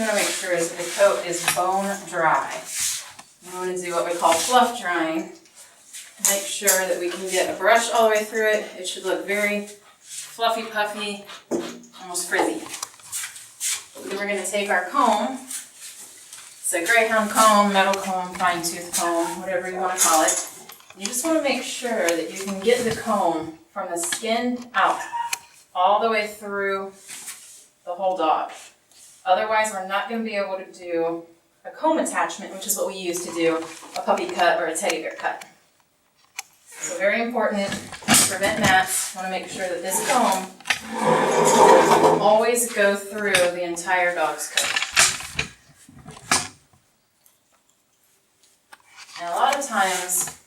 you want to make sure is that the coat is bone dry. You want to do what we call fluff drying. Make sure that we can get a brush all the way through it. It should look very fluffy, puffy, almost frizzy. Then we're going to take our comb. It's a greyhound comb, metal comb, fine tooth comb, whatever you want to call it. You just want to make sure that you can get the comb from the skin out, all the way through the whole dog. Otherwise, we're not going to be able to do a comb attachment, which is what we use to do a puppy cut or a teddy bear cut. So very important to prevent mats. Want to make sure that this comb always go through the entire dog's coat. And a lot of times,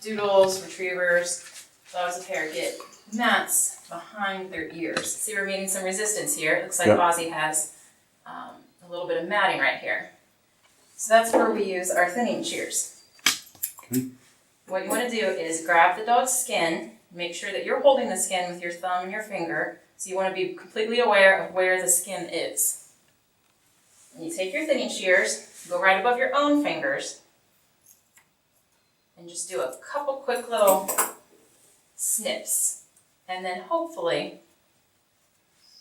doodles, retrievers, dogs of hair get mats behind their ears. See, we're meeting some resistance here. It looks like Ozzy has a little bit of matting right here. So that's where we use our thinning shears. Okay. What you want to do is grab the dog's skin, make sure that you're holding the skin with your thumb and your finger, so you want to be completely aware of where the skin is. And you take your thinning shears, go right above your own fingers, and just do a couple quick little snips. And then hopefully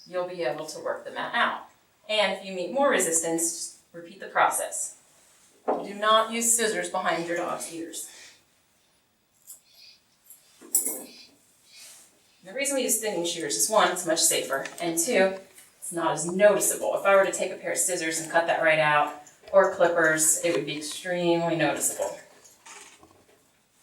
you'll be able to work the mat out. And if you meet more resistance, just repeat the process. Do not use scissors behind your dog's ears. The reason we use thinning shears is one, it's much safer, and two, it's not as noticeable. If I were to take a pair of scissors and cut that right out, or clippers, it would be extremely noticeable.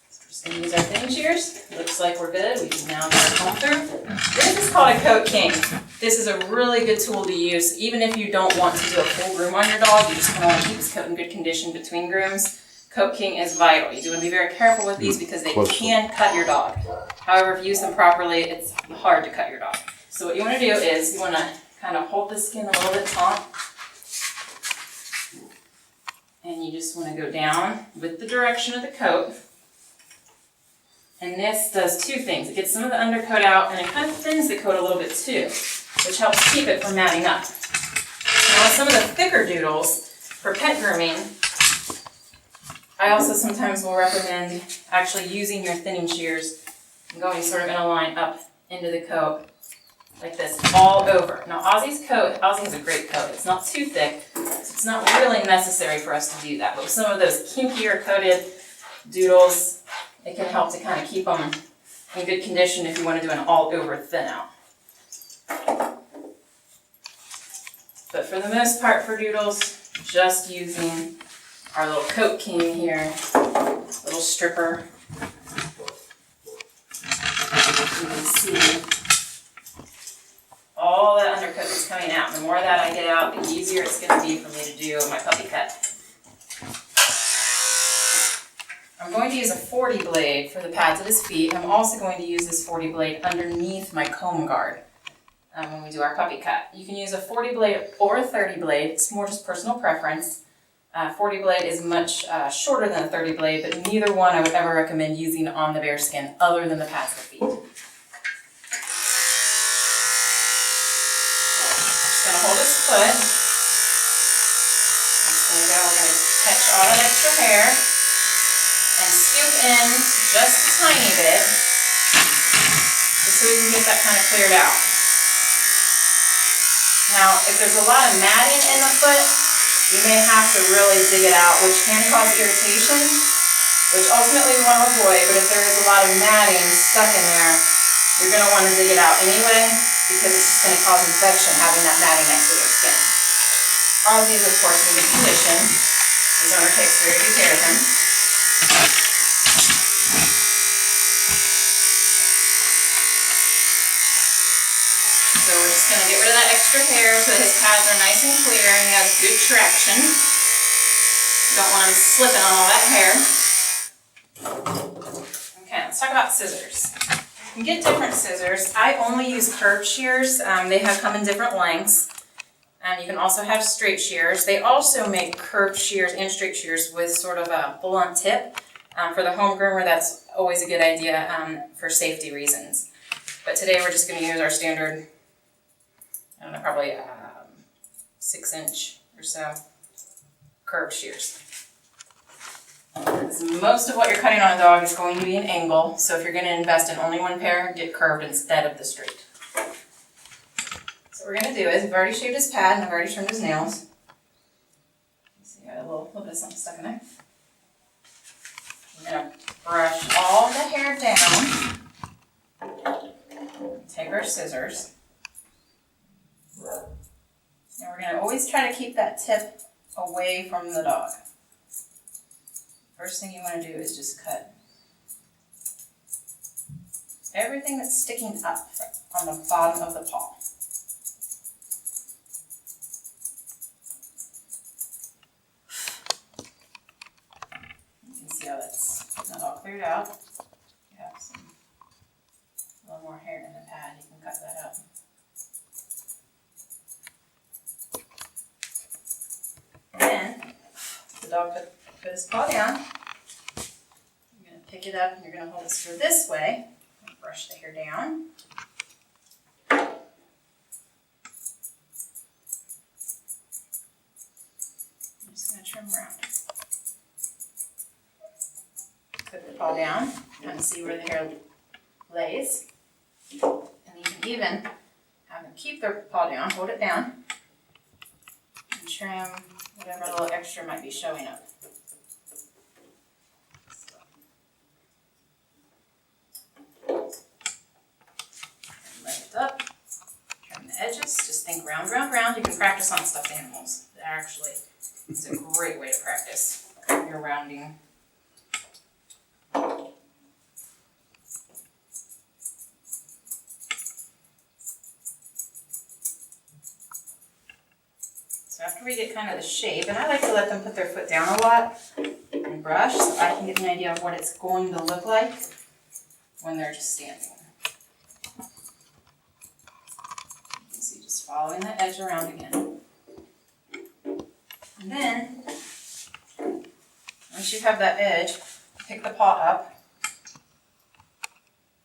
So we're just going to use our thinning shears. Looks like we're good. We can now get our comb through. This is called a Coat King. This is a really good tool to use, even if you don't want to do a full groom on your dog. You just kind of want to keep his coat in good condition between grooms. Coat King is vital. You do want to be very careful with these because they can cut your dog. However, if you use them properly, it's hard to cut your dog. So what you want to do is you want to kind of hold the skin a little bit taut. And you just want to go down with the direction of the coat. And this does two things. It gets some of the undercoat out and it kind of thins the coat a little bit too, which helps keep it from matting up. Now with some of the thicker doodles for pet grooming, I also sometimes will recommend actually using your thinning shears and going sort of in a line up into the coat like this, all over. Now Ozzy's coat, Ozzy has a great coat. It's not too thick, so it's not really necessary for us to do that. But with some of those kinkier coated doodles, it can help to kind of keep them in good condition if you want to do an all-over thin out. But for the most part for doodles, just using our little Coat King here, little stripper. You can see all that undercoat that's coming out. The more that I get out, the easier it's going to be for me to do my puppy cut. I'm going to use a 40 blade for the pads of his feet. I'm also going to use this 40 blade underneath my comb guard when we do our puppy cut. You can use a 40 blade or a 30 blade. It's more just personal preference. 40 blade is much shorter than a 30 blade, but neither one I would ever recommend using on the bear skin other than the pads of the feet. Just going to hold his foot. We're going to catch all that extra hair and scoop in just a tiny bit, just so we can get that kind of cleared out. Now, if there's a lot of matting in the foot, you may have to really dig it out, which can cause irritation, which ultimately we want to avoid. But if there is a lot of matting stuck in there, you're going to want to dig it out anyway, because it's just going to cause infection having that matting next to their skin. Ozzy is, of course, in good condition. His owner takes very good care of him. So we're just going to get rid of that extra hair so that his pads are nice and clear and he has good traction. You don't want him slipping on all that hair. Okay, let's talk about scissors. You can get different scissors. I only use curved shears. They come in different lengths. And you can also have straight shears. They also make curved shears and straight shears with sort of a blunt tip. For the home groomer, that's always a good idea for safety reasons. But today we're just going to use our standard, I don't know, probably 6-inch or so curved shears. Most of what you're cutting on a dog is going to be an angle, so if you're going to invest in only one pair, get curved instead of the straight. So what we're going to do is, we've already shaved his pad and I've already trimmed his nails. See, got a little bit of something stuck in there. We're going to brush all the hair down. Take our scissors. And we're going to always try to keep that tip away from the dog. First thing you want to do is just cut everything that's sticking up on the bottom of the paw. You can see how that's not all cleared out. You have a little more hair in the pad, you can cut that out. And then the dog put his paw down. You're going to pick it up and you're going to hold it through this way and brush the hair down. I'm just going to trim around. Put the paw down, kind of see where the hair lays. And you can even have them keep their paw down, hold it down, and trim whatever little extra might be showing up. Lift up, trim the edges, just think round, round, round. You can practice on stuffed animals. That actually is a great way to practice your rounding. So after we get kind of the shape, and I like to let them put their foot down a lot and brush so I can get an idea of what it's going to look like when they're just standing. You can see just following that edge around again. And then, once you have that edge, pick the paw up,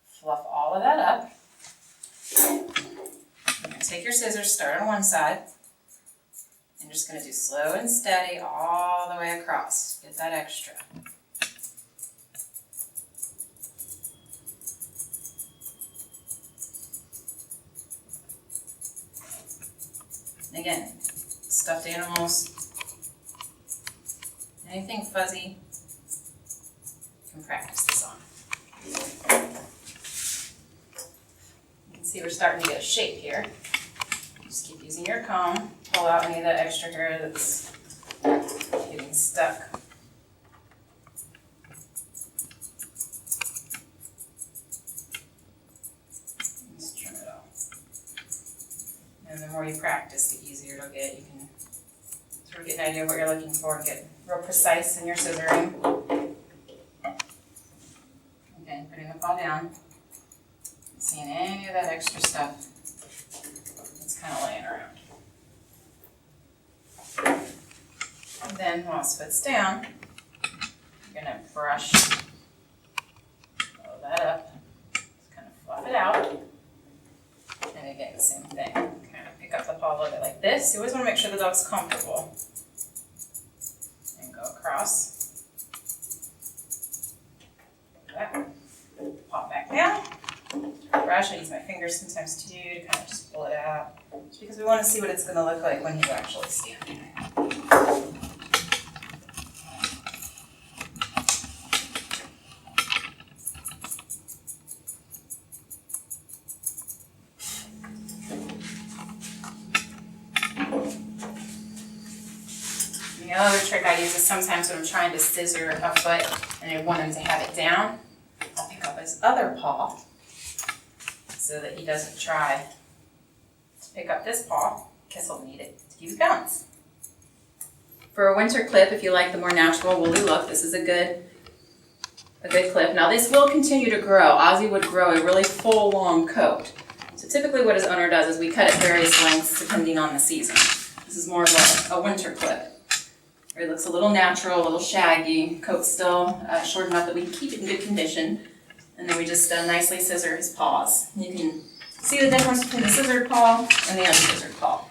fluff all of that up. You're going to take your scissors, start on one side. I'm just going to do slow and steady all the way across. Get that extra. And again, stuffed animals, anything fuzzy, you can practice this on. You can see we're starting to get a shape here. Just keep using your comb. Pull out any of that extra hair that's getting stuck. Just trim it off. And the more you practice, the easier it'll get. You can sort of get an idea of what you're looking for and get real precise in your scissoring. Again, putting the paw down. Seeing any of that extra stuff that's kind of laying around. And then once it foot's down, you're going to brush all that up, just kind of fluff it out, and again, same thing, kind of pick up the paw a little bit like this. You always want to make sure the dog's comfortable, and go across, like that, pop back down, brush. I use my fingers sometimes too to kind of just pull it out, just because we want to see what it's going to look like when he's actually standing. The other trick I use is sometimes when I'm trying to scissor a foot and I want him to have it down, I'll pick up his other paw so that he doesn't try to pick up this paw because he'll need it to keep his balance. For a winter clip, if you like the more natural woolly look, this is a good clip. Now this will continue to grow. Ozzy would grow a really full, long coat. So typically what his owner does is we cut at various lengths depending on the season. This is more of a winter clip. It looks a little natural, a little shaggy. Coat's still short enough that we can keep it in good condition. And then we just nicely scissor his paws. You can see the difference between the scissored paw and the unscissored paw.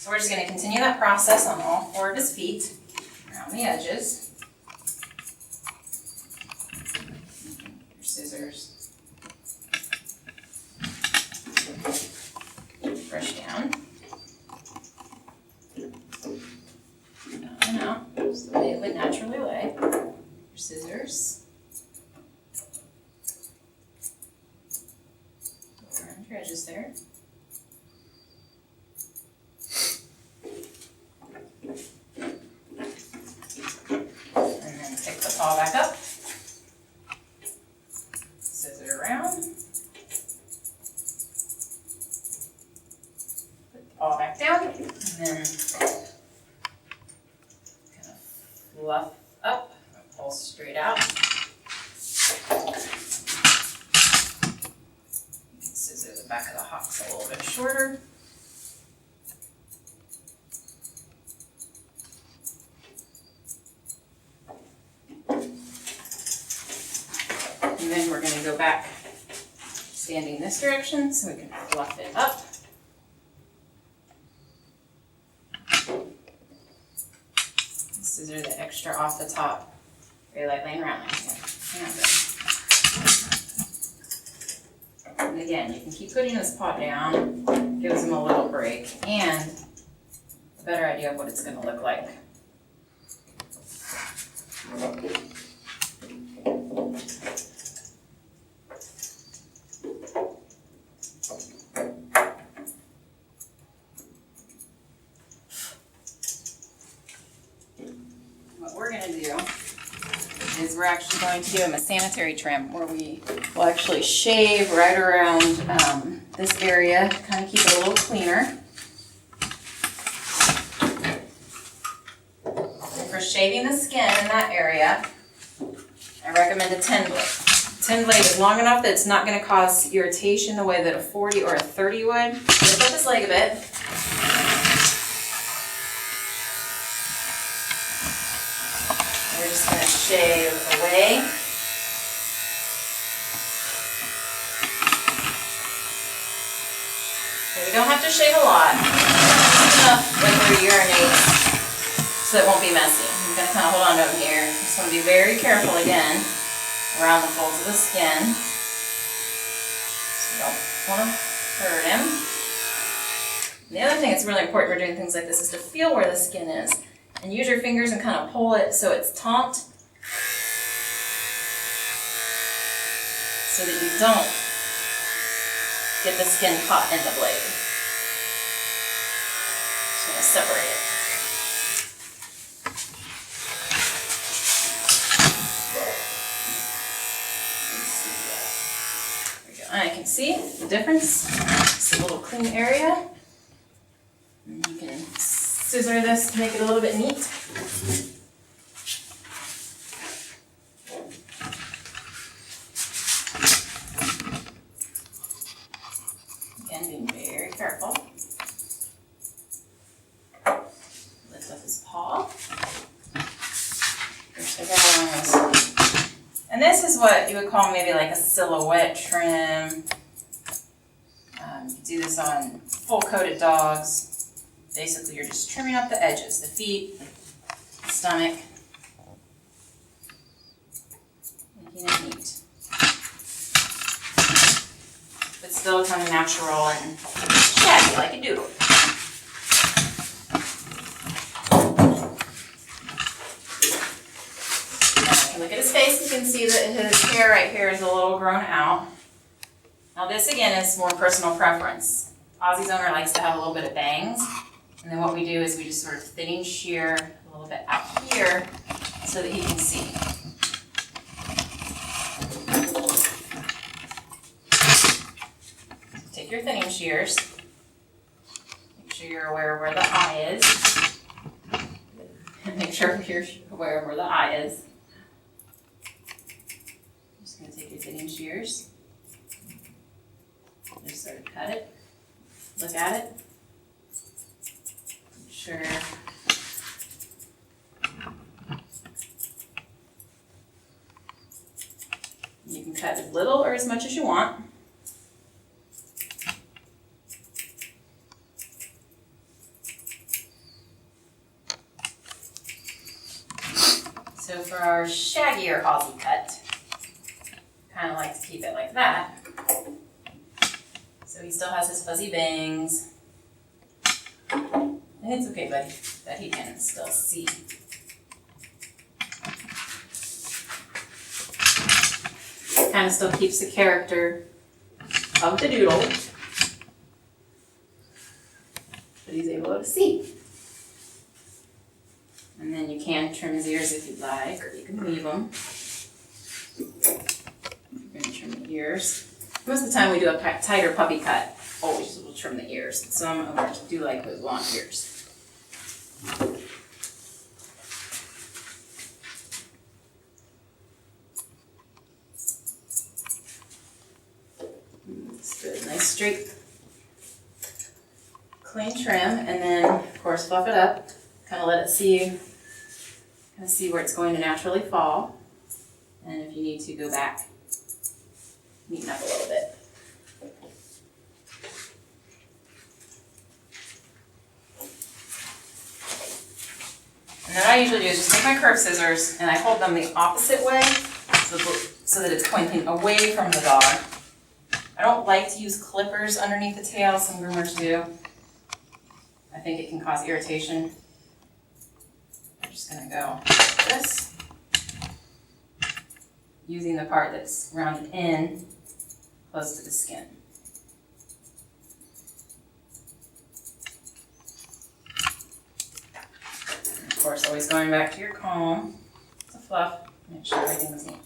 So we're just going to continue that process on all 4 of his feet, around the edges. Your scissors. Brush down. Down and out, just the way it would naturally lay. Your scissors. Go around your edges there. Paw back up, scissor around, put the paw back down, and then kind of fluff up, pull straight out. You can scissor the back of the hocks a little bit shorter. And then we're going to go back standing this direction so we can fluff it up. Scissor the extra off the top very lightly and roundly. And again, you can keep putting this paw down, gives him a little break and a better idea of what it's going to look like. We're actually going to give him a sanitary trim where we will actually shave right around this area, kind of keep it a little cleaner. And for shaving the skin in that area, I recommend a 10 blade. 10 blade is long enough that it's not going to cause irritation the way that a 40 or a 30 would. Lift up his leg a bit. We're just going to shave away. Okay, we don't have to shave a lot. Just enough when we urinate so it won't be messy. I'm going to kind of hold on to him here. Just want to be very careful again around the folds of the skin. So you don't want to hurt him. And the other thing that's really important when doing things like this is to feel where the skin is. And use your fingers and kind of pull it so it's taut, so that you don't get the skin caught in the blade. Just going to separate it. There we go. And I can see the difference. It's a little clean area. And you can scissor this to make it a little bit neat. Again, being very careful. Lift up his paw. And this is what you would call maybe like a silhouette trim. You do this on full-coated dogs. Basically, you're just trimming up the edges, the feet, the stomach, making it neat. But still kind of natural and shaggy, like a doodle. Now, if you look at his face, you can see that his hair right here is a little grown out. Now this, again, is more personal preference. Ozzy's owner likes to have a little bit of bangs. And then what we do is we just sort of thinning shear a little bit out here so that he can see. Take your thinning shears. Make sure you're aware of where the eye is. Make sure you're aware of where the eye is. I'm just going to take your thinning shears. Just sort of cut it. Look at it. Sure. You can cut as little or as much as you want. So for our shaggier Aussie cut, kind of like to keep it like that. So he still has his fuzzy bangs. And it's okay, buddy, that he can still see. Kind of still keeps the character of the Doodle, but he's able to see. And then you can trim his ears if you'd like, or you can leave them. You're going to trim the ears. Most of the time we do a tighter puppy cut. Always will trim the ears. Some owners do like those long ears. That's good. Nice straight, clean trim, and then of course fluff it up. Kind of let it see where it's going to naturally fall. And if you need to, go back, neaten up a little bit. And then what I usually do is just take my curved scissors and I hold them the opposite way so that it's pointing away from the dog. I don't like to use clippers underneath the tail, some groomers do. I think it can cause irritation. I'm just going to go like this, using the part that's rounded in close to the skin. And of course, always going back to your comb to fluff, make sure everything's neat.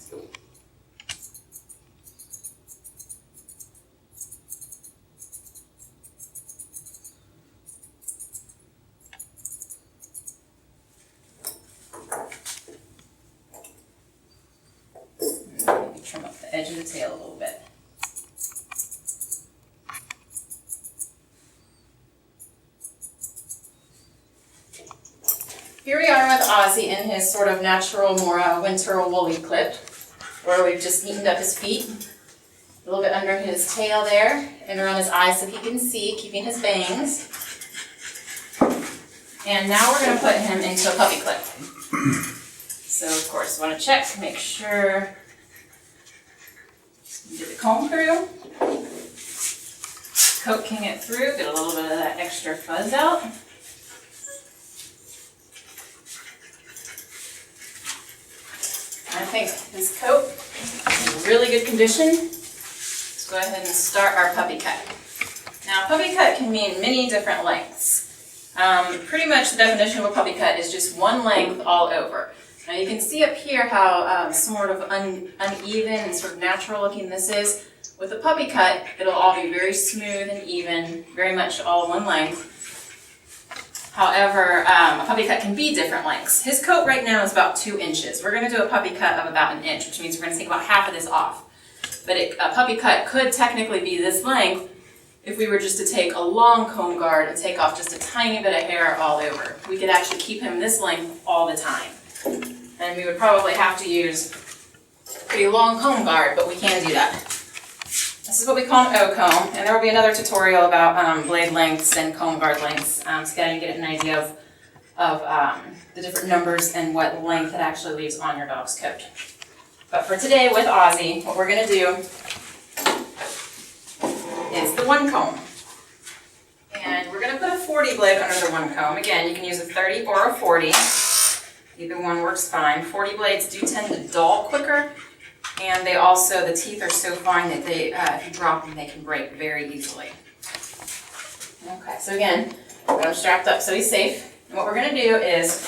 Trim up the edge of the tail a little bit. Here we are with Ozzy in his sort of natural, more winter woolly clip, where we've just neatened up his feet, a little bit under his tail there, and around his eyes so he can see, keeping his bangs. And now we're going to put him into a puppy clip. So of course, want to check to make sure. Get the comb through, coat king it through, get a little bit of that extra fuzz out. I think his coat is in really good condition. Let's go ahead and start our puppy cut. Now, puppy cut can mean many different lengths. Pretty much the definition of a puppy cut is just one length all over. Now you can see up here how sort of uneven and sort of natural looking this is. With a puppy cut, it'll all be very smooth and even, very much all one length. However, a puppy cut can be different lengths. His coat right now is about 2 inches. We're going to do a puppy cut of about 1 inch, which means we're going to take about half of this off. But a puppy cut could technically be this length if we were just to take a long comb guard and take off just a tiny bit of hair all over. We could actually keep him this length all the time. And we would probably have to use a pretty long comb guard, but we can do that. This is what we call an O-comb, and there will be another tutorial about blade lengths and comb guard lengths, so get an idea of the different numbers and what length it actually leaves on your dog's coat. But for today with Ozzy, what we're going to do is the 1 comb. And we're going to put a 40 blade under the 1 comb. Again, you can use a 30 or a 40. Either one works fine. 40 blades do tend to dull quicker, and they also, the teeth are so fine that they, if you drop them, they can break very easily. Okay, so again, we've got him strapped up so he's safe. And what we're going to do is,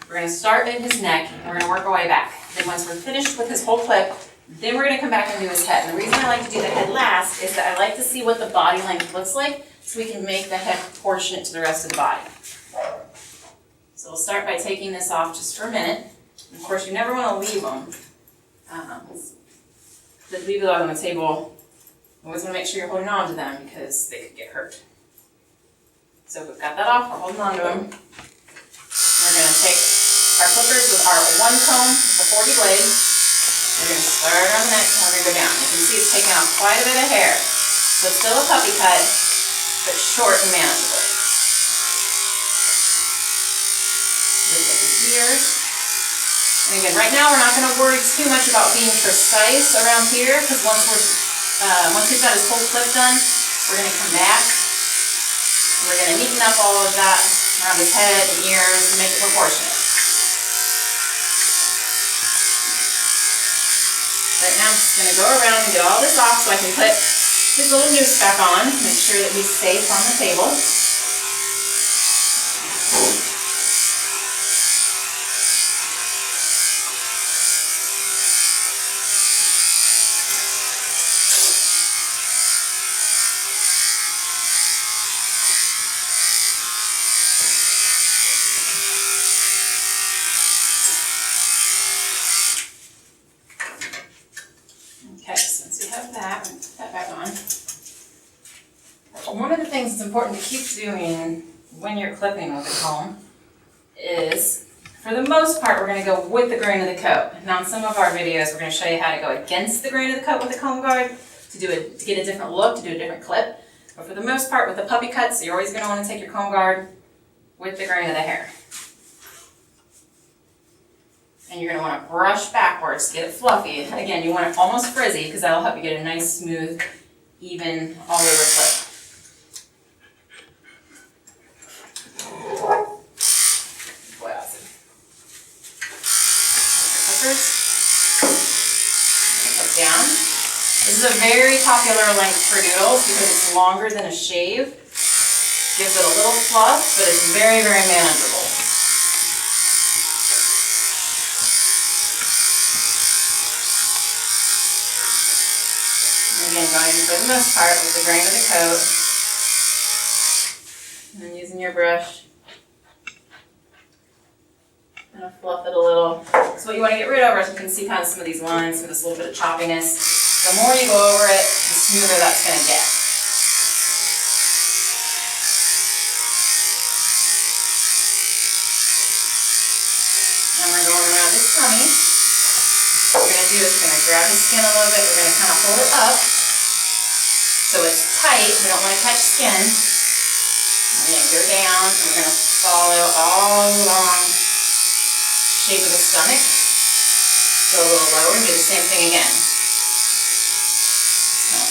we're going to start at his neck, and we're going to work our way back. Then once we're finished with his whole clip, then we're going to come back and do his head. And the reason I like to do the head last is that I like to see what the body length looks like, so we can make the head proportionate to the rest of the body. So we'll start by taking this off just for a minute. And of course, you never want to leave them. Leave the dog on the table. You always want to make sure you're holding on to them because they could get hurt. So we've got that off, we're holding on to them. We're going to take our clippers with our 1 comb with the 40 blade. We're going to start around the neck and we're going to go down. You can see it's taking off quite a bit of hair. So it's still a puppy cut, but short and manageable. Look at his ears. And again, right now we're not going to worry too much about being precise around here, because once he's got his whole clip done, we're going to come back and we're going to neaten up all of that around his head and ears and make it proportionate. Right now I'm just going to go around and get all this off so I can put his little noose back on, make sure that he's safe on the table. Okay, so once we have that, we'll put that back on. One of the things that's important to keep doing when you're clipping with a comb is, for the most part, we're going to go with the grain of the coat. Now in some of our videos, we're going to show you how to go against the grain of the coat with the comb guard to get a different look, to do a different clip. But for the most part, with the puppy cuts, you're always going to want to take your comb guard with the grain of the hair. And you're going to want to brush backwards to get it fluffy. Again, you want it almost frizzy because that'll help you get a nice, smooth, even, all over clip. Boy, awesome. Clippers. Up down. This is a very popular length for Doodles because it's longer than a shave. Gives it a little fluff, but it's very, very manageable. Again, going for the most part with the grain of the coat. And then using your brush. Kind of fluff it a little. So what you want to get rid of is you can see kind of some of these lines, some of this little bit of choppiness. The more you go over it, the smoother that's going to get. And we're going around his tummy. What we're going to do is we're going to grab his skin a little bit. We're going to kind of hold it up so it's tight. We don't want to catch skin. We're going to go down and we're going to follow all along the shape of the stomach. Go a little lower and do the same thing again.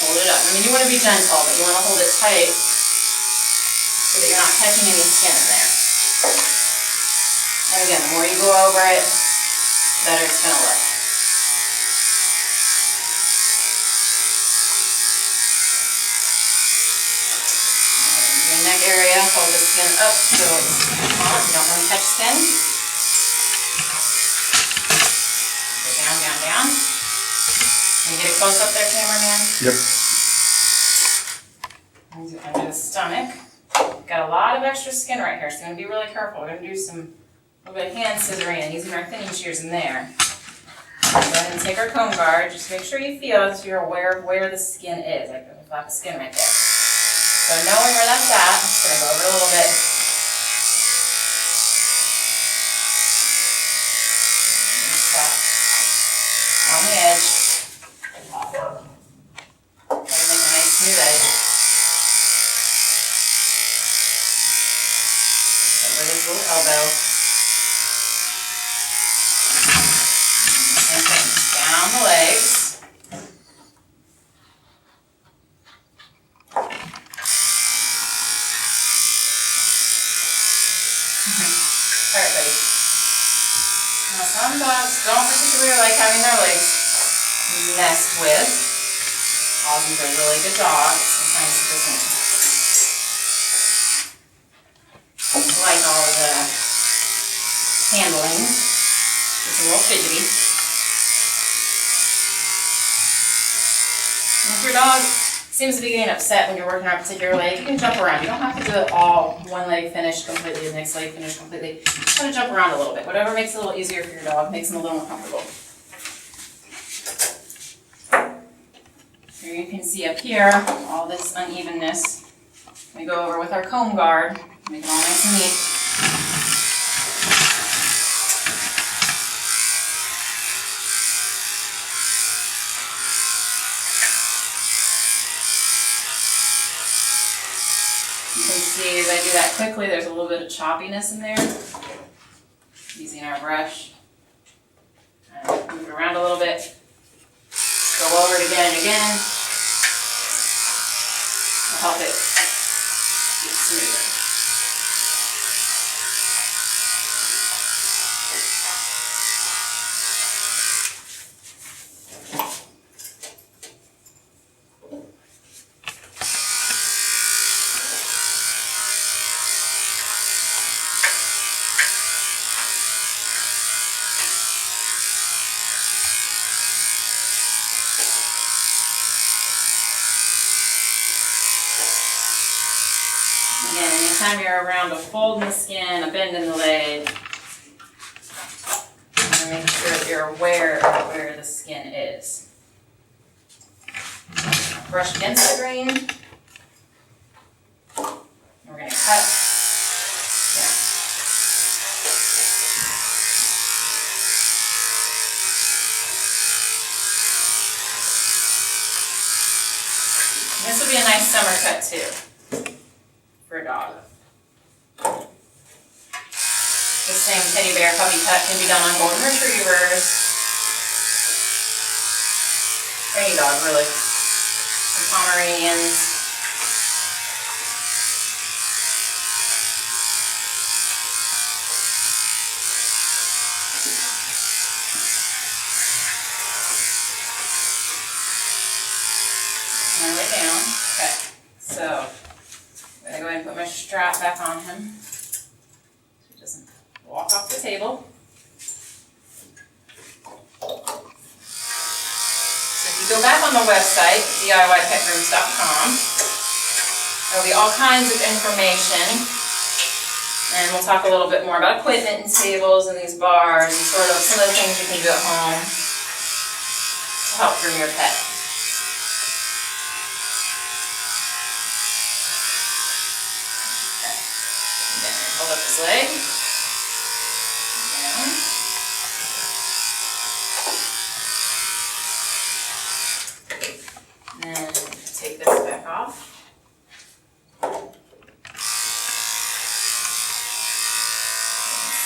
Hold it up. I mean, you want to be gentle, but you want to hold it tight so that you're not catching any skin in there. And again, the more you go over it, the better it's going to look. In your neck area, hold the skin up so it's on. You don't want to catch skin. Go down, down, down. Can you get a close up there, cameraman? Yep. Under the stomach. Got a lot of extra skin right here, so you're going to be really careful. We're going to do a little bit of hand scissoring and using our thinning shears in there. Go ahead and take our comb guard. Just make sure you feel so you're aware of where the skin is. Like there's a flap of skin right there. So knowing where that's at, I'm just going to go over it a little bit. On the edge. Try to make a nice smooth edge. Over this little elbow. Same thing. Down the legs. Alright, buddy. Now some dogs don't particularly like having their legs messed with. Ozzy's a really good dog. Sometimes he doesn't like all of the handling. It's a little fidgety. And if your dog seems to be getting upset when you're working on a particular leg, you can jump around. You don't have to do it all one leg finished completely, the next leg finished completely. Just kind of jump around a little bit. Whatever makes it a little easier for your dog, makes them a little more comfortable. Here you can see up here all this unevenness. We go over with our comb guard, make it all nice and neat. You can see as I do that quickly, there's a little bit of choppiness in there. Using our brush. Move it around a little bit. Go over it again and again. It'll help it get smoother. Again, anytime you're around a fold in the skin, a bend in the leg, you want to make sure that you're aware of where the skin is. Brush against the grain. And we're going to cut down. And this would be a nice summer cut too. For a dog. The same teddy bear puppy cut can be done on golden retrievers. Any dog, really. And Pomeranians. And lay down. Okay. So I'm going to go ahead and put my strap back on him so he doesn't walk off the table. So if you go back on the website, DIYPetgrooms.com, there will be all kinds of information, and we'll talk a little bit more about equipment and tables and these bars and sort of some of the things you can do at home to help groom your pet. Hold up his leg. Down. And then take this back off.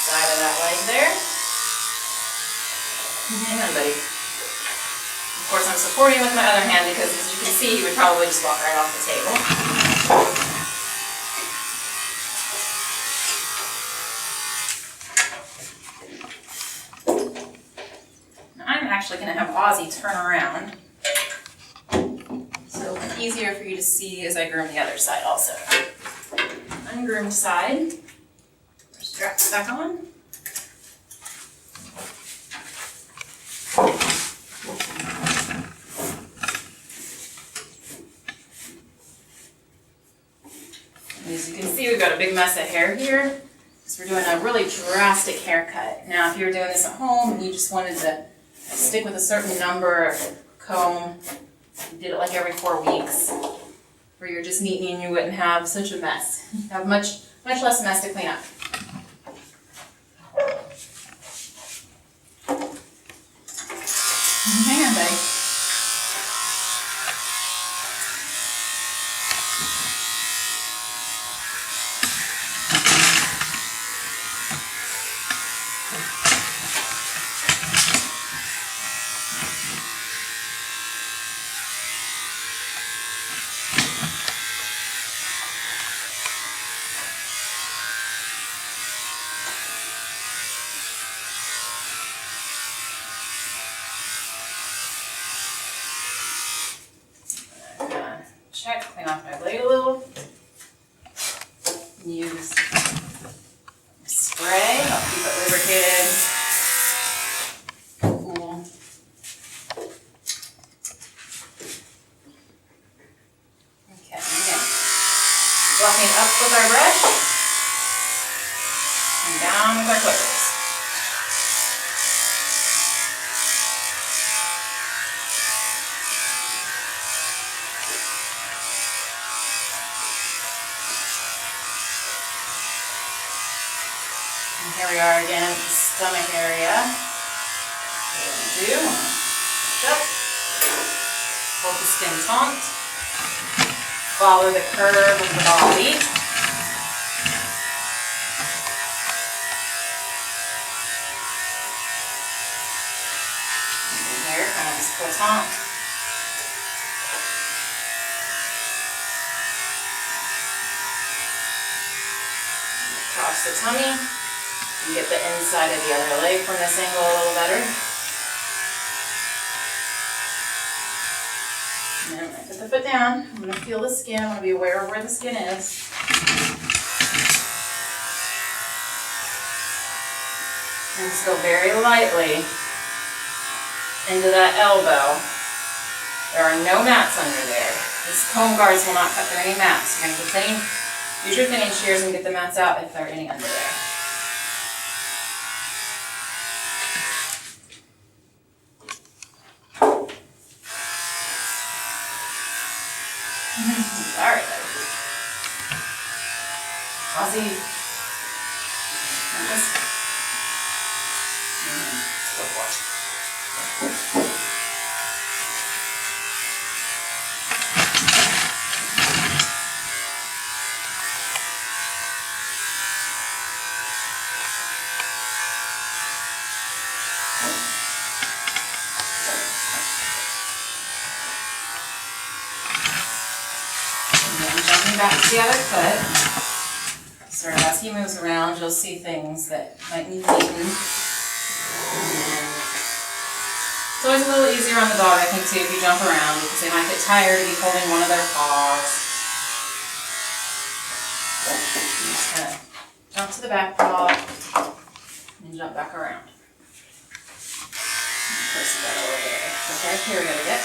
Side of that leg there. Hang on, buddy. Of course, I'm supporting with my other hand because, as you can see, he would probably just walk right off the table. I'm actually going to have Ozzy turn around so it'll be easier for you to see as I groom the other side also. Ungroomed side. Straps back on. And as you can see, we've got a big mess of hair here because we're doing a really drastic haircut. Now, if you were doing this at home and you just wanted to stick with a certain number of comb, you did it like every 4 weeks, where you're just neatening, you wouldn't have such a mess. You'd have much less mess to clean up. Hang on, buddy. Check, clean off my blade a little. Use spray, I'll keep it lubricated. Cool. Okay, again. Walking up with our brush and down with our clippers. Here we are again at the stomach area. What we're going to do, push up, hold the skin taut, follow the curve of the body. Nice full tongue. Across the tummy. You get the inside of the other leg from this angle a little better. And then I'm going to put the foot down. I'm going to feel the skin. I want to be aware of where the skin is. And just go very lightly into that elbow. There are no mats under there. These comb guards will not cut through any mats. You're going to be use your thinning shears and get the mats out if there are any under there. Alright, Ozzy. Back to the other foot. Sort of as he moves around, you'll see things that might need neaten. It's always a little easier on the dog, I think, too, if you jump around, because they might get tired of you holding one of their paws. You just kind of jump to the back paw and jump back around. Press that over there. Okay, here we go again.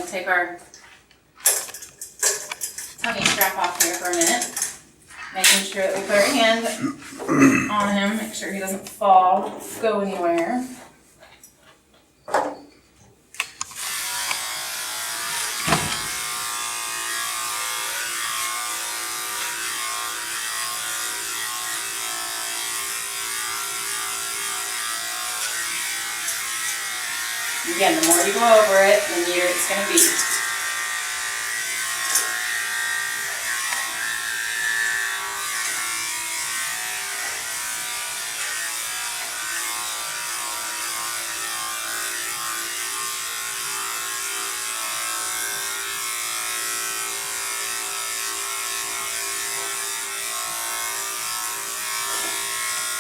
Take our tummy strap off here for a minute, making sure that we put our hand on him, make sure he doesn't fall, go anywhere. Again, the more you go over it, the neater it's going to be.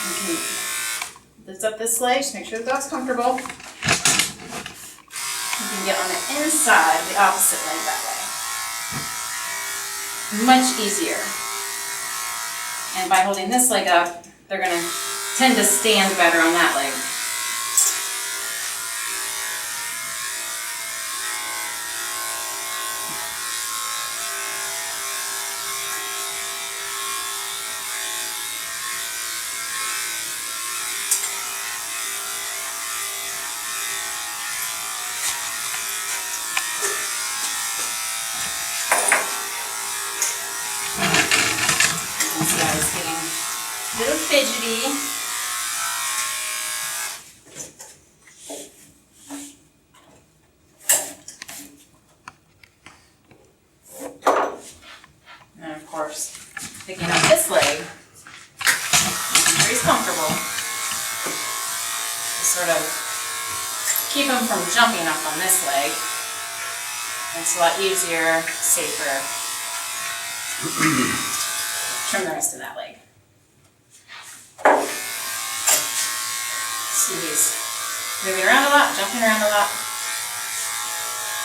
Okay. Lift up this leg, just make sure the dog's comfortable. You can get on the inside, the opposite leg that way. Much easier. And by holding this leg up, they're going to tend to stand better on that leg. A little fidgety. And of course, picking up this leg, making sure he's comfortable. To sort of keep him from jumping up on this leg. It's a lot easier, safer. Trim the rest of that leg. See, he's moving around a lot, jumping around a lot.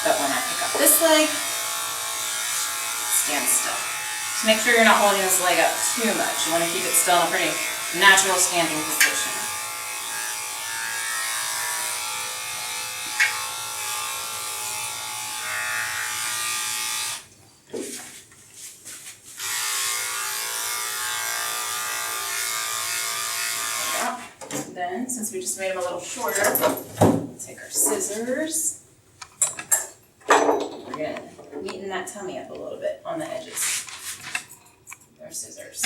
But when I pick up this leg, stand still. Just make sure you're not holding this leg up too much. You want to keep it still in a pretty natural standing position. Then, since we just made them a little shorter, we'll take our scissors. We're going to neaten that tummy up a little bit on the edges. our scissors.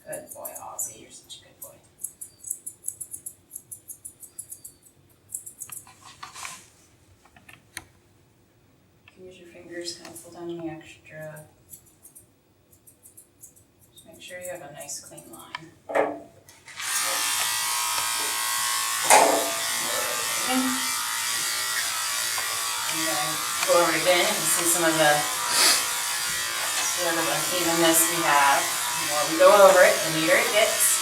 Good boy, Ozzy. You're such a good boy. You can use your fingers, kind of pull down the extra. Just make sure you have a nice clean line. And then go over it again and see some of the sort of unevenness we have. The more we go over it, the neater it gets.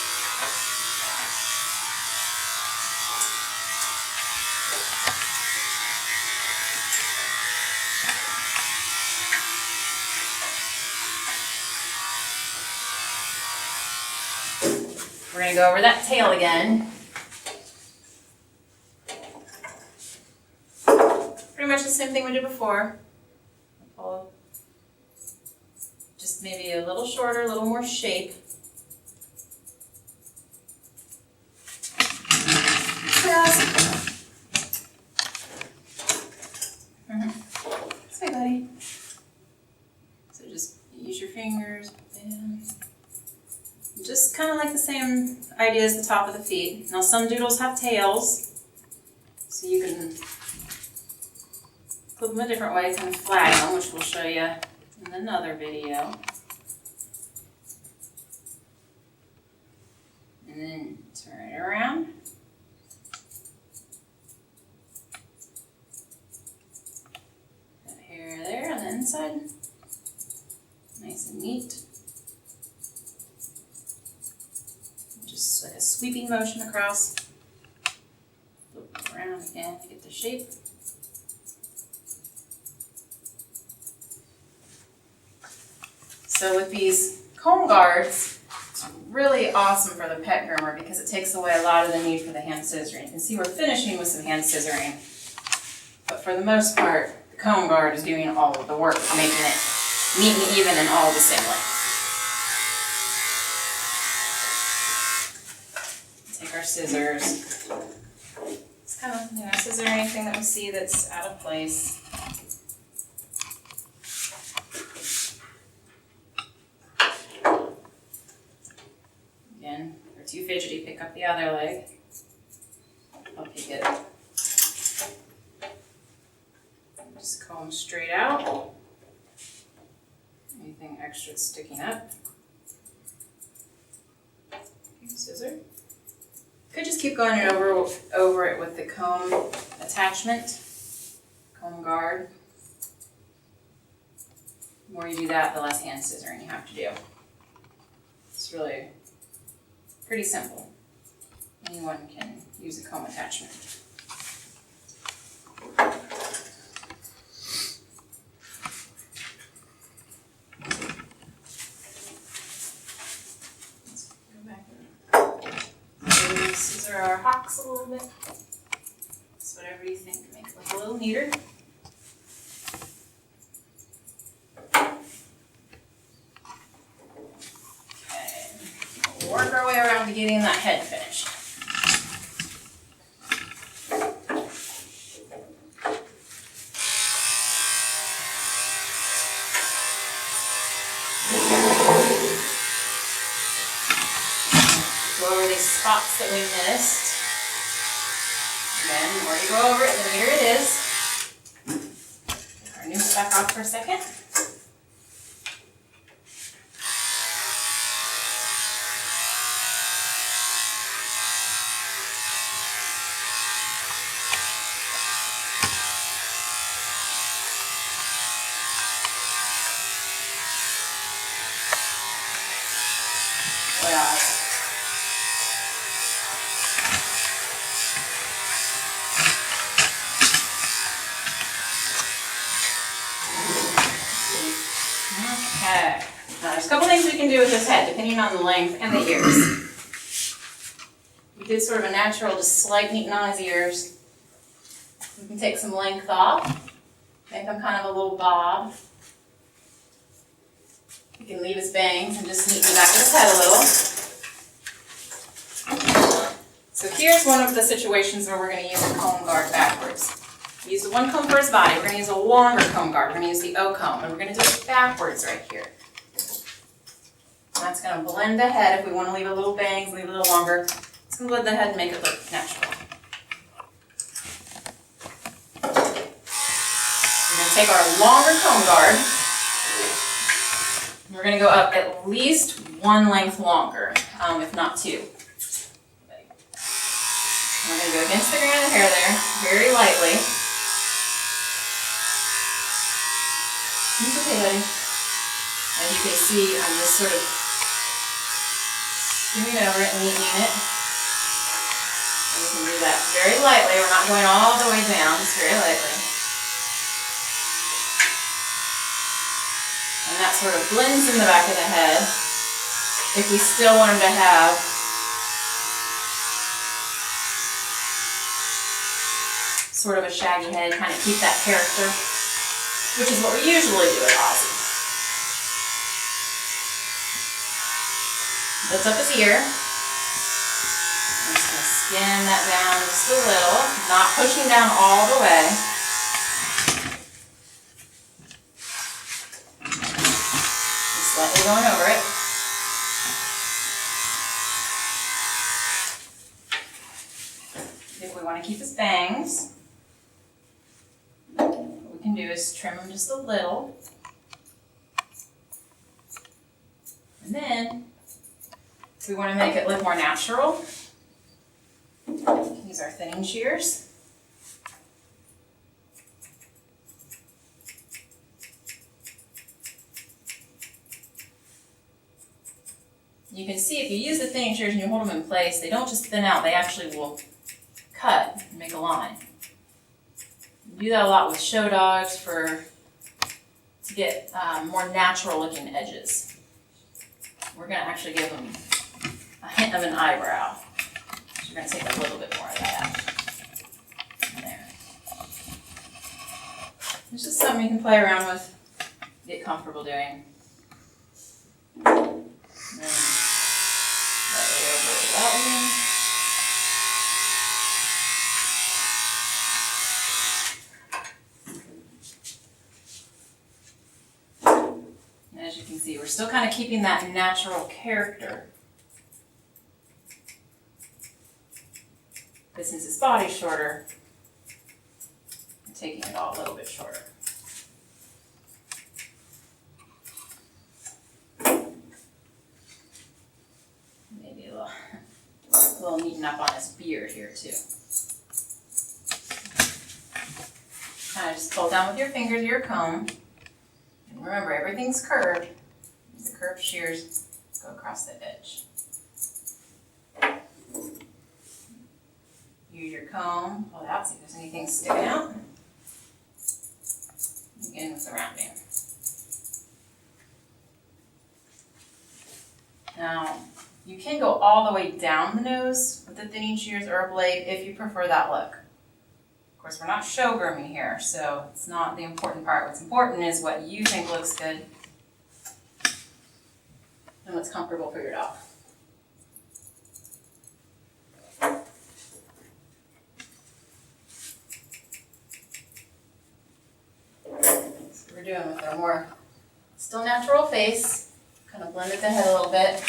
We're going to go over that tail again. Pretty much the same thing we did before. Pull just maybe a little shorter, a little more shape. This way, buddy. So just use your fingers and just kind of like the same idea as the top of the feet. Now some doodles have tails, so you can put them a different way, kind of flag them, which we'll show you in another video. And then turn it around. That hair there on the inside. Nice and neat. Just like a sweeping motion across. Flip around again to get the shape. So with these comb guards, it's really awesome for the pet groomer because it takes away a lot of the need for the hand scissoring. You can see we're finishing with some hand scissoring, but for the most part, the comb guard is doing all of the work, making it neat and even and all the same length. Take our scissors. It's kind of, scissor anything that we see that's out of place. Again, if you're too fidgety, pick up the other leg. Help you get it. Just comb straight out. Anything extra that's sticking up. Scissor. Could just keep going over it with the comb attachment, comb guard. The more you do that, the less hand scissoring you have to do. It's really pretty simple. Anyone can use a comb attachment. Let's go back and scissor our hocks a little bit. Just whatever you think makes it look a little neater. Work our way around to getting that head finished. Go over these spots that we missed. Again, the more you go over it, the neater it is. Take our noose back off for a second. Okay, now there's a couple things we can do with this head depending on the length and the ears. We did sort of a natural, just slight neaten on his ears. We can take some length off Make him kind of a little bob. You can leave his bangs and just neaten the back of his head a little. So here's one of the situations where we're going to use a comb guard backwards. We use the one comb for his body. We're going to use a longer comb guard. We're going to use the O comb, and we're going to do it backwards right here. And that's going to blend the head. If we want to leave a little bangs, leave it a little longer, it's going to blend the head and make it look natural. We're going to take our longer comb guard. We're going to go up at least one length longer, if not two. We're going to go against the grain of the hair there, very lightly. It's okay, buddy. As you can see, I'm just sort of skimming over it and neatening it. And we can do that very lightly. We're not going all the way down, just very lightly. And that sort of blends in the back of the head. If we still want him to have sort of a shaggy head, kind of keep that character, which is what we usually do with Ozzy. Lift up his ear. I'm just going to skin that down just a little, not pushing down all the way. Just slightly going over it. If we want to keep his bangs, what we can do is trim them just a little. And then, if we want to make it look more natural, use our thinning shears. You can see if you use the thinning shears and you hold them in place, they don't just thin out, they actually will cut and make a line. You do that a lot with show dogs to get more natural looking edges. We're going to actually give them a hint of an eyebrow. So we're going to take a little bit more of that. There. It's just something you can play around with, get comfortable doing. And then lightly over that one. And as you can see, we're still kind of keeping that natural character. But since his body's shorter, I'm taking it all a little bit shorter. Maybe a little neaten up on his beard here too. Kind of just pull down with your fingers or your comb. And remember, everything's curved. The curved shears go across the edge. Use your comb, pull it out, see if there's anything sticking out. Again with the rounding. Now, you can go all the way down the nose with the thinning shears or a blade if you prefer that look. Of course, we're not show grooming here, so it's not the important part. What's important is what you think looks good and what's comfortable for your dog. So we're doing with our more still natural face, kind of blended the head a little bit.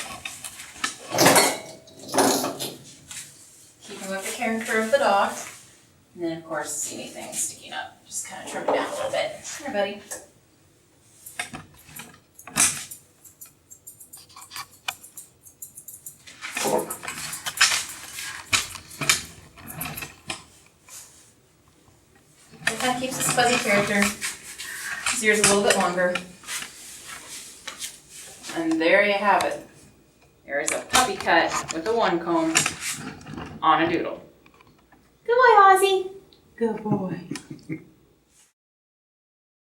Keeping with the character of the dog. And then, of course, anything sticking up, just kind of trim it down a little bit. Here, buddy. It kind of keeps this fuzzy character. His ears a little bit longer. And there you have it. There's a puppy cut with a one comb on a doodle. Good boy, Ozzy. Good boy.